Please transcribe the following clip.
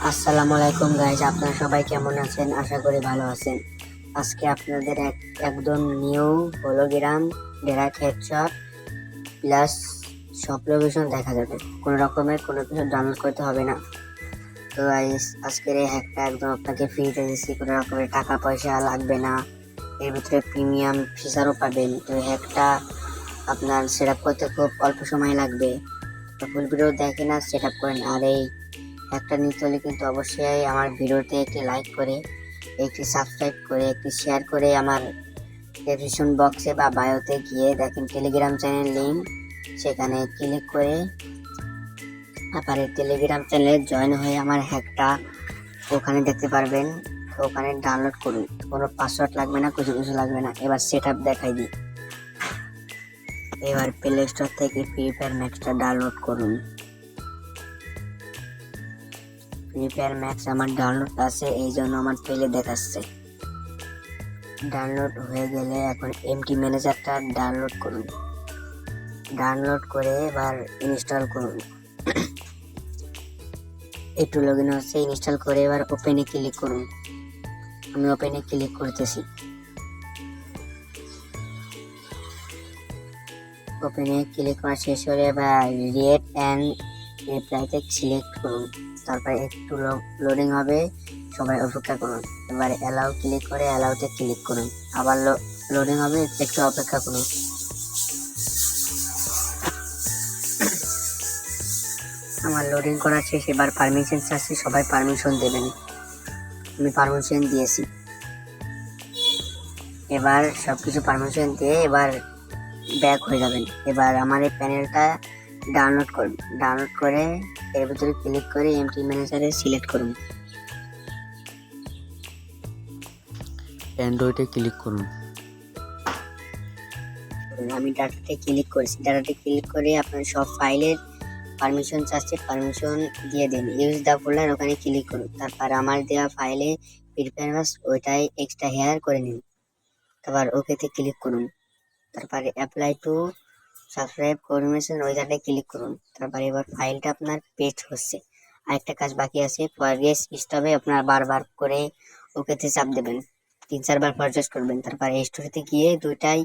আসসালামু আলাইকুম গাইজ, আপনারা সবাই কেমন আছেন? আশা করি ভালো আছেন। আজকে আপনাদের একদম নিউ হোলোগ্রাম ডেরাক হেডশট প্লাস সব লোকেশন দেখা যাবে। কোনো রকমের কোনো কিছু ডাউনলোড করতে হবে না। তো গাইজ, আজকের এই হ্যাকটা একদম আপনাকে ফ্রিতে দিচ্ছি, কোনো রকমের টাকা পয়সা লাগবে না। এর ভিতরে প্রিমিয়াম ফিচারও পাবেন। তো হ্যাকটা আপনার সেট আপ করতে খুব অল্প সময় লাগবে। তো ফুল ভিডিও দেখেন আর সেট আপ করেন। আর এই একটা নিতে হলে কিন্তু অবশ্যই আমার ভিডিওতে একটি লাইক করে, একটি সাবস্ক্রাইব করে, একটি শেয়ার করে আমার ডেসক্রিপশন বক্সে বা বায়োতে গিয়ে দেখেন টেলিগ্রাম চ্যানেল লিঙ্ক, সেখানে ক্লিক করে আবার টেলিগ্রাম চ্যানেলে জয়েন হয়ে আমার হ্যাকটা ওখানে দেখতে পারবেন। তো ওখানে ডাউনলোড করুন, কোনো পাসওয়ার্ড লাগবে না, কিছু লাগবে না। এবার সেট আপ দেখাই দিই। এবার প্লে স্টোর থেকে ফ্রি ফায়ার ম্যাক্সটা ডাউনলোড করুন। ফ্রি ফায়ার ম্যাক্স আমার ডাউনলোড আছে, এই জন্য আমার প্লে দেখাচ্ছে। ডাউনলোড হয়ে গেলে এখন এমটি ম্যানেজারটা ডাউনলোড করুন। ডাউনলোড করে এবার ইনস্টল করুন। একটু লগ ইন হচ্ছে, ইনস্টল করে এবার ওপেনে ক্লিক করুন। আমি ওপেনে ক্লিক করতেছি। ওপেনে ক্লিক করা শেষ হলে এবার রিড অ্যান্ড রিপ্লাইতে সিলেক্ট করুন। তারপরে একটু লোডিং হবে, সবাই অপেক্ষা করুন। এবার অ্যালাউ ক্লিক করে অ্যালাউতে ক্লিক করুন। আবার লোডিং হবে, একটু অপেক্ষা করুন। আমার লোডিং করা শেষ, এবার পারমিশন চাচ্ছি, সবাই পারমিশন দেবেন। আমি পারমিশন দিয়েছি। এবার সবকিছু পারমিশন দিয়ে এবার ব্যাক হয়ে যাবেন। এবার আমার এই প্যানেলটা ডাউনলোড করুন। ডাউনলোড করে এর ভিতরে ক্লিক করে এমটি ম্যানেজারে সিলেক্ট করুন। অ্যান্ড্রয়েডে ক্লিক করুন। আমি ডাটাতে ক্লিক করেছি। ডাটাতে ক্লিক করে আপনার সব ফাইলের পারমিশন চাচ্ছে, পারমিশন দিয়ে দিন। ইউজ দ্য ফোল্ডার, ওখানে ক্লিক করুন। তারপর আমার দেওয়া ফাইলে প্রিফারেন্স ওইটাই এক্সট্রা হেয়ার করে নিন। তারপর ওকেতে ক্লিক করুন। তারপরে অ্যাপ্লাই টু সাবস্ক্রাইব পারমিশন ওই জায়গায় ক্লিক করুন। তারপরে এবার ফাইলটা আপনার পেস্ট হচ্ছে। আরেকটা কাজ বাকি আছে, প্রগ্রেস স্টপে আপনার বারবার করে ওকেতে চাপ দেবেন, 3-4 বার প্রসেস করবেন। তারপরে স্টোরিতে গিয়ে দুইটাই